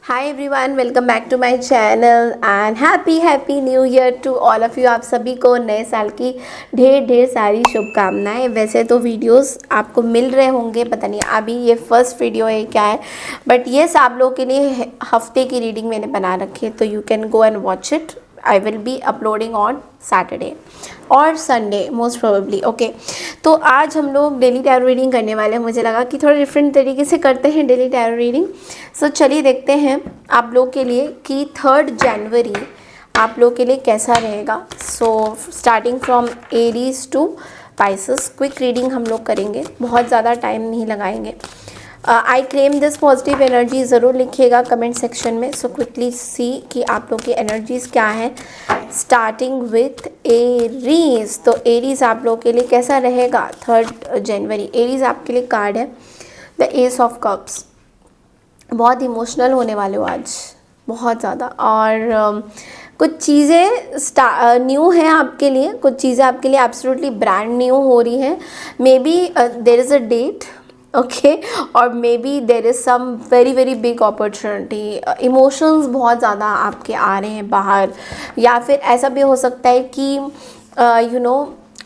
Hi everyone, welcome back to my channel and happy new year to all of you. आप सभी को नए साल की ढेर ढेर सारी शुभकामनाएं। वैसे तो वीडियोस आपको मिल रहे होंगे, पता नहीं अभी ये फर्स्ट वीडियो है क्या है, बट येस आप लोगों के लिए हफ्ते की रीडिंग मैंने बना रखी है, तो you can go and watch it. I will be uploading on Saturday और संडे मोस्ट प्रोबेबली। ओके, तो आज हम लोग डेली टैरो रीडिंग करने वाले हैं। मुझे लगा कि थोड़ा डिफरेंट तरीके से करते हैं डेली टैरो रीडिंग। सो चलिए देखते हैं आप लोग के लिए कि 3 जनवरी आप लोग के लिए कैसा रहेगा। So starting from Aries to Pisces, quick reading हम लोग करेंगे, बहुत ज़्यादा टाइम नहीं लगाएंगे। I claim this positive energy ज़रूर लिखिएगा कमेंट सेक्शन में। सो क्विकली सी कि आप लोग की एनर्जीज़ क्या है। स्टार्टिंग विथ एरीज, तो एरीज आप लोग के लिए कैसा रहेगा 3 जनवरी। एरीज आपके लिए कार्ड है द एस ऑफ कप्स। बहुत इमोशनल होने वाले हो आज, बहुत ज़्यादा। और कुछ चीज़ें न्यू हैं आपके लिए, कुछ चीज़ें आपके लिए एब्सोल्युटली ब्रांड न्यू हो रही हैं। Maybe there is a date, okay, और maybe there is some very very big opportunity. Emotions बहुत ज़्यादा आपके आ रहे हैं बाहर, या फिर ऐसा भी हो सकता है कि यू नो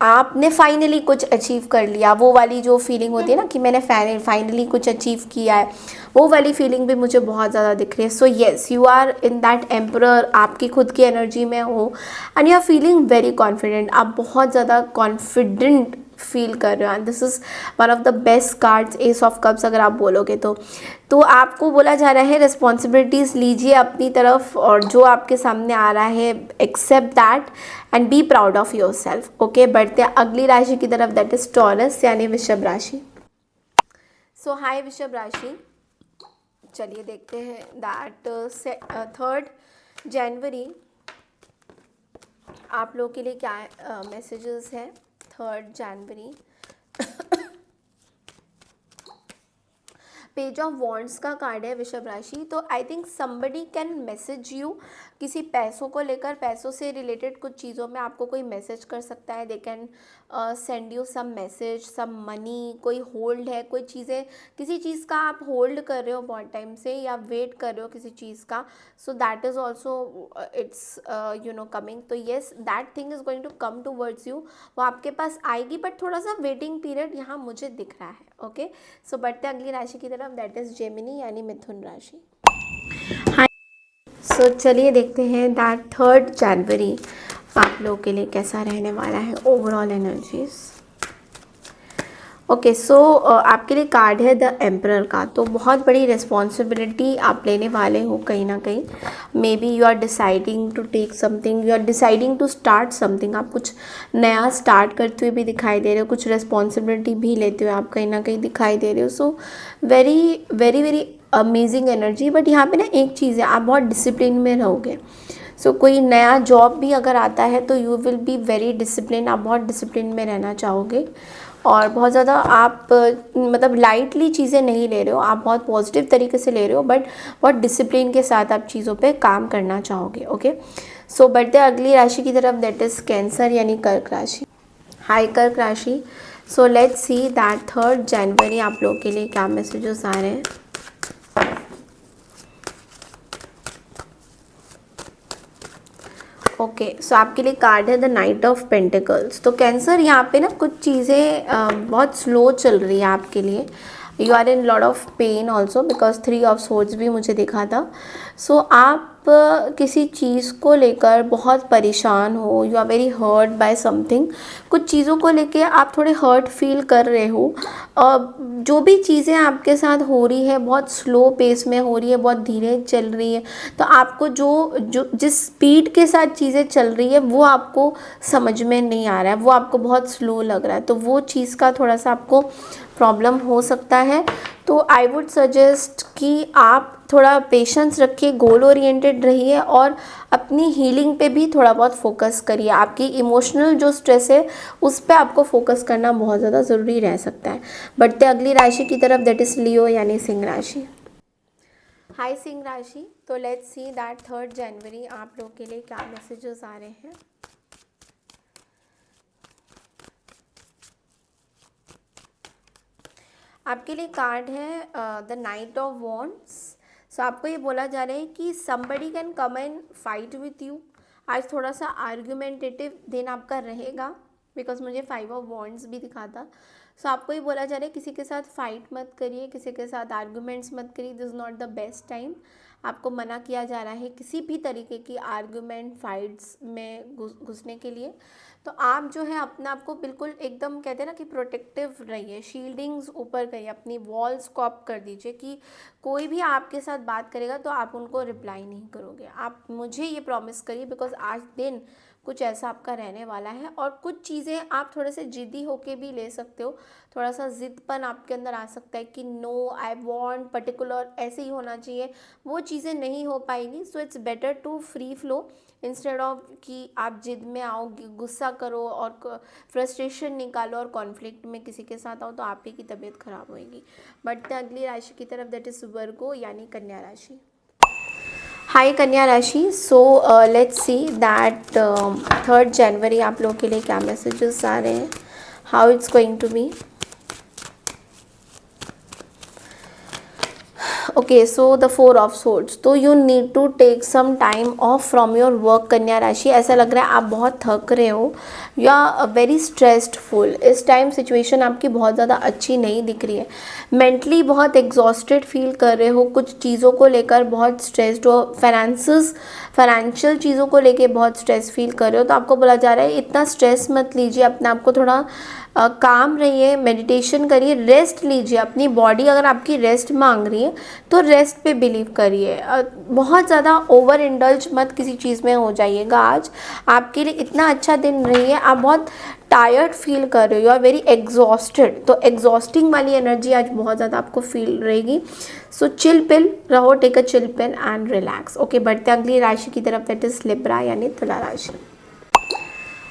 आपने फाइनली कुछ अचीव कर लिया। वो वाली जो फीलिंग होती है ना कि मैंने फाइनली कुछ अचीव किया है, वो वाली फीलिंग भी मुझे बहुत ज़्यादा दिख रही है। So yes, you are in that emperor, आपकी खुद की एनर्जी में हो and you are feeling very confident. आप बहुत ज़्यादा कॉन्फिडेंट फील कर रहे हो and this is one of the best cards, ace of cups अगर आप बोलोगे तो आपको बोला जा रहा है रिस्पॉन्सिबिलिटीज़ लीजिए अपनी तरफ, और जो आपके सामने आ रहा है accept that and be proud of yourself. Okay, बढ़ते हैं अगली राशि की तरफ, दैट इज टॉरस यानी वृषभ राशि। सो हाय वृषभ राशि, चलिए देखते हैं दैट 3 जनवरी आप लोग के लिए क्या मैसेजेस हैं। 3 जनवरी पेज ऑफ वॉन्ड्स का कार्ड है वृषभ राशि। तो I think somebody can message you, किसी पैसों को लेकर, पैसों से रिलेटेड कुछ चीज़ों में आपको कोई मैसेज कर सकता है। They can send you some message, some money. कोई होल्ड है, कोई चीज़ें, किसी चीज़ का आप होल्ड कर रहे हो बहुत टाइम से, या वेट कर रहे हो किसी चीज़ का। So that is also it's coming. तो yes, that thing is going to come towards you. वो आपके पास आएगी, बट थोड़ा सा वेटिंग पीरियड यहाँ मुझे दिख रहा है। ओके, सो बढ़ते अगली राशि की तरफ, दैट इज जेमिनी यानी मिथुन राशि। हाँ, सो चलिए देखते हैं दैट 3 जनवरी आप लोगों के लिए कैसा रहने वाला है ओवरऑल एनर्जीज। ओके, सो आपके लिए कार्ड है द एम्परर का। तो बहुत बड़ी रिस्पॉन्सिबिलिटी आप लेने वाले हो कहीं ना कहीं। Maybe you are deciding to take something, you are deciding to start something. आप कुछ नया स्टार्ट करते हुए भी दिखाई दे रहे हो, कुछ रिस्पॉन्सिबिलिटी भी लेते हुए आप कहीं ना कहीं दिखाई दे रहे हो। So very very very amazing energy. But यहाँ पे ना एक चीज़ है, आप बहुत डिसिप्लिन में रहोगे। सो कोई नया जॉब भी अगर आता है तो you will be very discipline, आप बहुत डिसिप्लिन में रहना चाहोगे। और बहुत ज़्यादा आप मतलब लाइटली चीज़ें नहीं ले रहे हो, आप बहुत पॉजिटिव तरीके से ले रहे हो, बट बहुत डिसिप्लिन के साथ आप चीज़ों पे काम करना चाहोगे। ओके, सो बढ़ते अगली राशि की तरफ, दैट इज़ कैंसर यानी कर्क राशि। हाय कर्क राशि, सो लेट्स सी दैट 3 जनवरी आप लोग के लिए क्या मैसेजेस आ रहे हैं। ओके, सो आपके लिए कार्ड है द नाइट ऑफ पेंटिकल्स। तो कैंसर यहाँ पे ना कुछ चीज़ें बहुत स्लो चल रही है आपके लिए। You are in lot of pain also because 3 of swords भी मुझे दिखा था। सो आप किसी चीज़ को लेकर बहुत परेशान हो, you are very hurt by something. कुछ चीज़ों को लेके आप थोड़े हर्ट फील कर रहे हो। जो भी चीज़ें आपके साथ हो रही है बहुत स्लो पेस में हो रही है, बहुत धीरे चल रही है। तो आपको जो जो जिस स्पीड के साथ चीज़ें चल रही है वो आपको समझ में नहीं आ रहा है, वो आपको बहुत स्लो लग रहा है। तो वो चीज़ का थोड़ा सा आपको प्रॉब्लम हो सकता है। तो आई वुड सजेस्ट कि आप थोड़ा पेशेंस रखिए, गोल ओरिएंटेड रहिए और अपनी हीलिंग पे भी थोड़ा बहुत फोकस करिए। आपकी इमोशनल जो स्ट्रेस है उस पर आपको फोकस करना बहुत ज़्यादा ज़रूरी रह सकता है। बढ़ते अगली राशि की तरफ, दैट इज़ लियो यानी सिंह राशि। हाय सिंह राशि, तो लेट्स सी दैट 3 जनवरी आप लोग के लिए क्या मैसेजेस आ रहे हैं। आपके लिए कार्ड है द नाइट ऑफ वॉन्ड्स। सो आपको ये बोला जा रहा है कि somebody can come and fight with you. आज थोड़ा सा आर्ग्यूमेंटेटिव दिन आपका रहेगा, बिकॉज मुझे 5 ऑफ वॉन्ड्स भी दिखा था। सो आपको ये बोला जा रहा है किसी के साथ फाइट मत करिए, किसी के साथ आर्ग्यूमेंट्स मत करिए, this is not the best time. आपको मना किया जा रहा है किसी भी तरीके की आर्ग्यूमेंट फाइट्स में घुसने के लिए। तो आप जो है अपने आप को बिल्कुल एकदम कहते हैं ना कि प्रोटेक्टिव रहिए, शील्डिंग्स ऊपर करिए, अपनी वॉल्स को अप कर दीजिए कि कोई भी आपके साथ बात करेगा तो आप उनको रिप्लाई नहीं करोगे। आप मुझे ये प्रॉमिस करिए, बिकॉज आज दिन कुछ ऐसा आपका रहने वाला है। और कुछ चीज़ें आप थोड़े से ज़िद्दी होके भी ले सकते हो, थोड़ा सा ज़िद्दपन आपके अंदर आ सकता है कि नो आई वांट पर्टिकुलर ऐसे ही होना चाहिए, वो चीज़ें नहीं हो पाएंगी। So it's better to free flow instead of कि आप जिद में आओ, गुस्सा करो और फ्रस्ट्रेशन निकालो और कॉन्फ्लिक्ट में किसी के साथ आओ, तो आप ही की तबीयत खराब होएगी। बढ़ते हैं अगली राशि की तरफ, दैट इज़ वर्गो यानी कन्या राशि। हाय कन्या राशि, so let's see that 3rd जनवरी आप लोगों के लिए क्या मैसेजेस आ रहे हैं, how it's going to be. Okay, so the 4 of swords, तो you need to take some time off from your work Kanya राशि। ऐसा लग रहा है आप बहुत थक रहे हो या वेरी स्ट्रेस्डफुल। इस टाइम सिचुएशन आपकी बहुत ज़्यादा अच्छी नहीं दिख रही है, मेंटली बहुत एग्जॉस्टेड फील कर रहे हो, कुछ चीज़ों को लेकर बहुत स्ट्रेस्ड हो, फाइनेंशियल चीज़ों को लेकर बहुत स्ट्रेस फील कर रहे हो। तो आपको बोला जा रहा है इतना स्ट्रेस मत लीजिए, अपने आप को थोड़ा काम रहिए, मेडिटेशन करिए, रेस्ट लीजिए। अपनी बॉडी अगर आपकी रेस्ट मांग रही है तो रेस्ट पे बिलीव करिए। बहुत ज़्यादा ओवर इंडल्ज मत किसी चीज़ में हो जाइएगा। आज आपके लिए इतना अच्छा दिन नहीं है, आप बहुत टायर्ड फील कर रहे हो, यू आर वेरी एग्जॉस्टेड। तो एग्जॉस्टिंग वाली एनर्जी आज बहुत ज़्यादा आपको फील रहेगी। सो चिल पिल रहो, take a chill pill and relax. Okay, बढ़ते अगली राशि की तरफ, दैट इज लिब्रा यानी तुला राशि।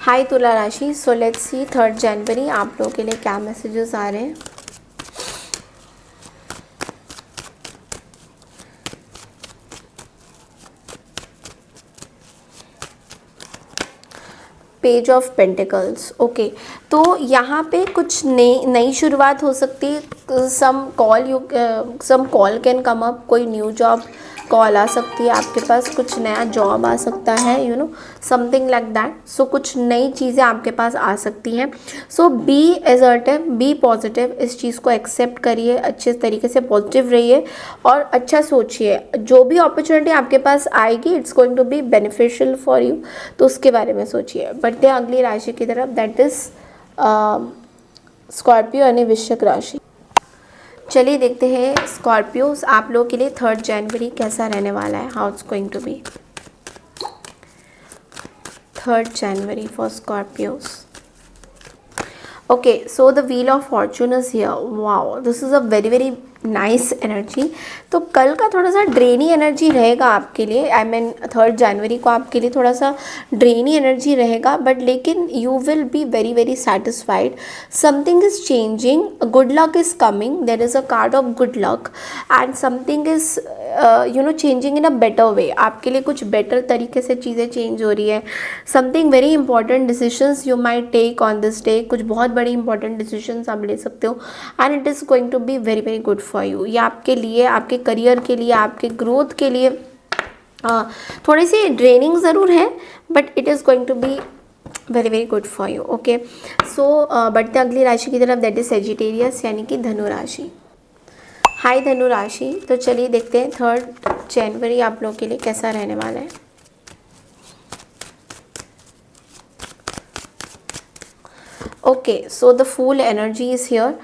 हाय तुला राशि, सो लेट्स सी 3rd जनवरी आप लोगों के लिए क्या मैसेजेस आ रहे हैं। Page of pentacles. ओके, तो यहाँ पे कुछ नई शुरुआत हो सकती है। सम कॉल कैन कम अप, कोई न्यू जॉब कॉल आ सकती है आपके पास, कुछ नया जॉब आ सकता है, you know something like that. So कुछ नई चीज़ें आपके पास आ सकती हैं। So be assertive, be positive, इस चीज़ को एक्सेप्ट करिए, अच्छे तरीके से पॉजिटिव रहिए और अच्छा सोचिए। जो भी अपॉर्चुनिटी आपके पास आएगी it's going to be beneficial for you, तो उसके बारे में सोचिए। बढ़ते हैं अगली राशि की तरफ, दैट इज़ स्कॉर्पियो यानी वृश्चिक राशि। चलिए देखते हैं स्कॉर्पियोज आप लोगों के लिए 3rd जनवरी कैसा रहने वाला है, how it's going to be 3rd January for Scorpios. Okay, so the wheel of fortune is here. Wow, this is a very very nice energy. तो कल का थोड़ा सा ड्रेनी एनर्जी रहेगा आपके लिए, आई मीन 3rd जनवरी को आपके लिए थोड़ा सा ड्रेनी एनर्जी रहेगा, बट लेकिन you will be very very satisfied. Something is changing, good luck is coming, there is a card of good luck and something is changing in a better way. आपके लिए कुछ बेटर तरीके से चीज़ें change हो रही है। Something very important decisions you might take on this day, कुछ बहुत बड़ी इंपॉर्टेंट डिसीजंस आप ले सकते हो and it is going to be very very good for you. ये आपके लिए, आपके करियर के लिए, आपके ग्रोथ के लिए थोड़ी सी ड्रेनिंग ज़रूर है, but it is going to be very very good for you. Okay, so बढ़ते अगली राशि की तरफ, दैट इज सेजिटेरियस यानी कि धनु राशि। हाय धनु राशि, तो चलिए देखते हैं 3rd जनवरी आप लोगों के लिए कैसा रहने वाला है। Okay, so the fool energy is here.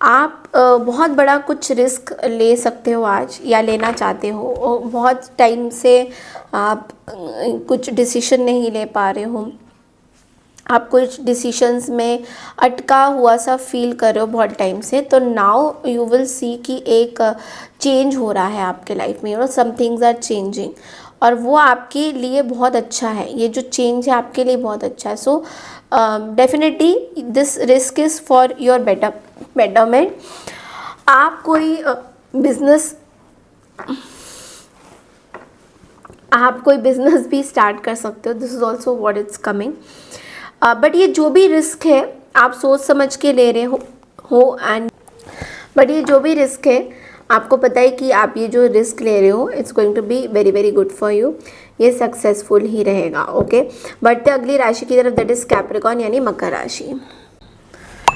आप बहुत बड़ा कुछ रिस्क ले सकते हो आज, या लेना चाहते हो। बहुत टाइम से आप कुछ डिसीजन नहीं ले पा रहे हो, आप कुछ डिसीशंस में अटका हुआ सा फील कर रहे हो बहुत टाइम से। तो नाउ यू विल सी कि एक चेंज हो रहा है आपके लाइफ में, you know some things are changing, और वो आपके लिए बहुत अच्छा है। ये जो चेंज है आपके लिए बहुत अच्छा है। So definitely this risk is for your betterment. आप कोई बिजनेस भी स्टार्ट कर सकते हो, this is also what it's coming. But ये जो भी रिस्क है आप सोच समझ के ले रहे हो एंड बट ये जो भी रिस्क है आपको पता है कि आप ये जो रिस्क ले रहे हो it's going to be very very good for you, ये सक्सेसफुल ही रहेगा। ओके, बढ़ते अगली राशि की तरफ, दैट इज कैप्रिकॉर्न यानी मकर राशि।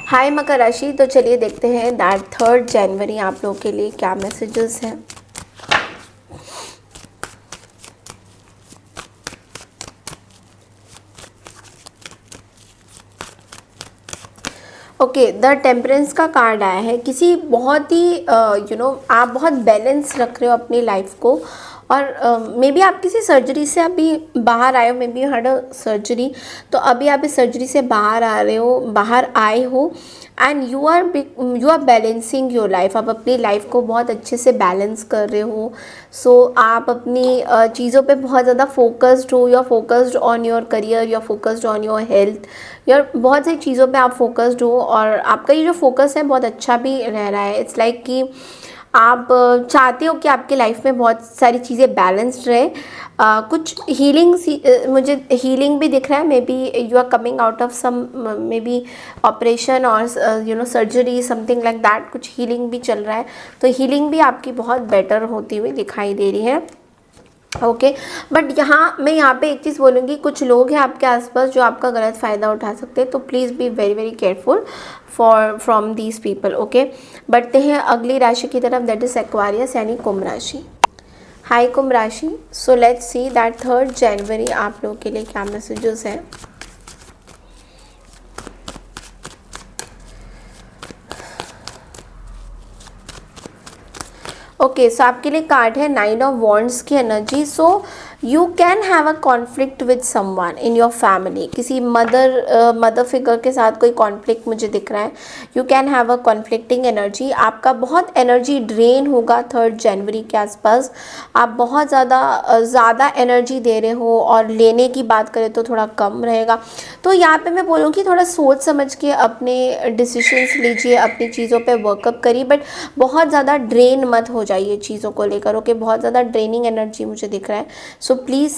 हाय मकर राशि, तो चलिए देखते हैं दैट 3 जनवरी आप लोगों के लिए क्या मैसेजेस हैं। ओके, द टेम्परेंस का कार्ड आया है। किसी बहुत ही आप बहुत बैलेंस रख रहे हो अपनी लाइफ को, और मे बी आप किसी सर्जरी से अभी बाहर आए हो, मे बी हर्ड सर्जरी, तो अभी आप इस सर्जरी से बाहर आ रहे हो, बाहर आए हो, and you are balancing your life. आप अपनी लाइफ को बहुत अच्छे से बैलेंस कर रहे हो। आप अपनी चीज़ों पे बहुत ज़्यादा फोकस्ड हो, you are focused on your career, you are focused on your health, यार बहुत सारी चीज़ों पे आप फोकस्ड हो, और आपका ये जो फोकस है बहुत अच्छा भी रह रहा है। इट्स लाइक कि आप चाहते हो कि आपके लाइफ में बहुत सारी चीज़ें बैलेंस्ड रहे। कुछ हीलिंग मुझे हीलिंग भी दिख रहा है। Maybe you are coming out of some maybe operation और सर्जरी समथिंग लाइक दैट, कुछ हीलिंग भी चल रहा है, तो हीलिंग भी आपकी बहुत बेटर होती हुई दिखाई दे रही है। ओके, बट मैं यहाँ पे एक चीज़ बोलूँगी, कुछ लोग हैं आपके आसपास जो आपका गलत फ़ायदा उठा सकते हैं, तो please be very very careful from these people. Okay, बढ़ते हैं अगली राशि की तरफ, दैट इज एक्वारियस यानी कुंभ राशि। हाय कुंभ राशि, सो लेट्स सी दैट 3 जनवरी आप लोगों के लिए क्या मैसेजेस हैं। ओके, सो आपके लिए कार्ड है 9 ऑफ वॉन्ड्स की energy. So you can have a conflict with someone in your family. किसी मदर फिगर के साथ कोई कॉन्फ्लिक्ट मुझे दिख रहा है। You can have a conflicting energy. आपका बहुत एनर्जी ड्रेन होगा 3 जनवरी के आसपास। आप बहुत ज़्यादा एनर्जी दे रहे हो, और लेने की बात करें तो थोड़ा कम रहेगा। तो यहाँ पे मैं बोलूँगी थोड़ा सोच समझ के अपने डिसीजंस लीजिए, अपनी चीज़ों पे वर्कअप करिए, बट बहुत ज़्यादा ड्रेन मत हो जाइए चीज़ों को लेकर। ओके, बहुत ज़्यादा ड्रेनिंग एनर्जी मुझे दिख रहा है। So please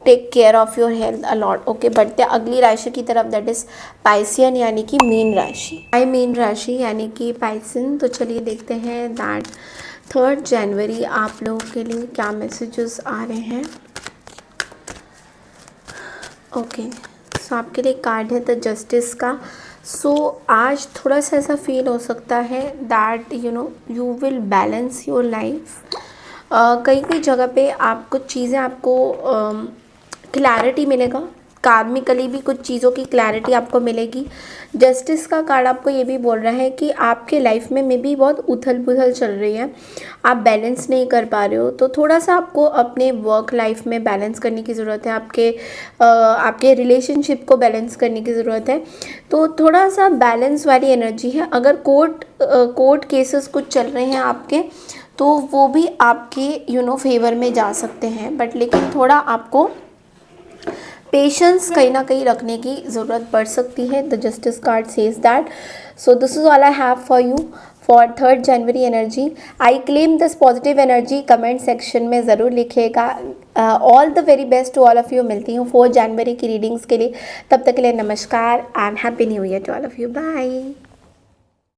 take care of your health a lot. Okay, बढ़ते अगली राशि की तरफ, दैट इज़ पाइसियन यानी कि मीन राशि। मीन राशि यानी कि पाइसियन। तो चलिए देखते हैं दैट 3 जनवरी आप लोगों के लिए क्या मैसेजेस आ रहे हैं। ओके, सो आपके लिए कार्ड है द जस्टिस का। सो आज थोड़ा सा ऐसा फील हो सकता है that you will balance your life. कई कई जगह पे आप कुछ चीज़ें आपको क्लैरिटी मिलेगा, कार्मिकली भी कुछ चीज़ों की क्लैरिटी आपको मिलेगी। जस्टिस का कार्ड आपको ये भी बोल रहा है कि आपके लाइफ में भी बहुत उथल पुथल चल रही है, आप बैलेंस नहीं कर पा रहे हो, तो थोड़ा सा आपको अपने वर्क लाइफ में बैलेंस करने की ज़रूरत है, आपके रिलेशनशिप को बैलेंस करने की ज़रूरत है। तो थोड़ा सा बैलेंस वाली एनर्जी है। अगर कोर्ट केसेस कुछ चल रहे हैं आपके, तो वो भी आपके फेवर में जा सकते हैं, बट लेकिन थोड़ा आपको पेशेंस कहीं ना कहीं रखने की ज़रूरत पड़ सकती है। The justice card says that. So this is all I have for you for 3 January energy. I claim this positive energy, comment section में ज़रूर लिखिएगा। All the very best to all of you. मिलती हूँ 4 जनवरी की readings के लिए। तब तक के लिए नमस्कार and happy new year to all of you. Bye.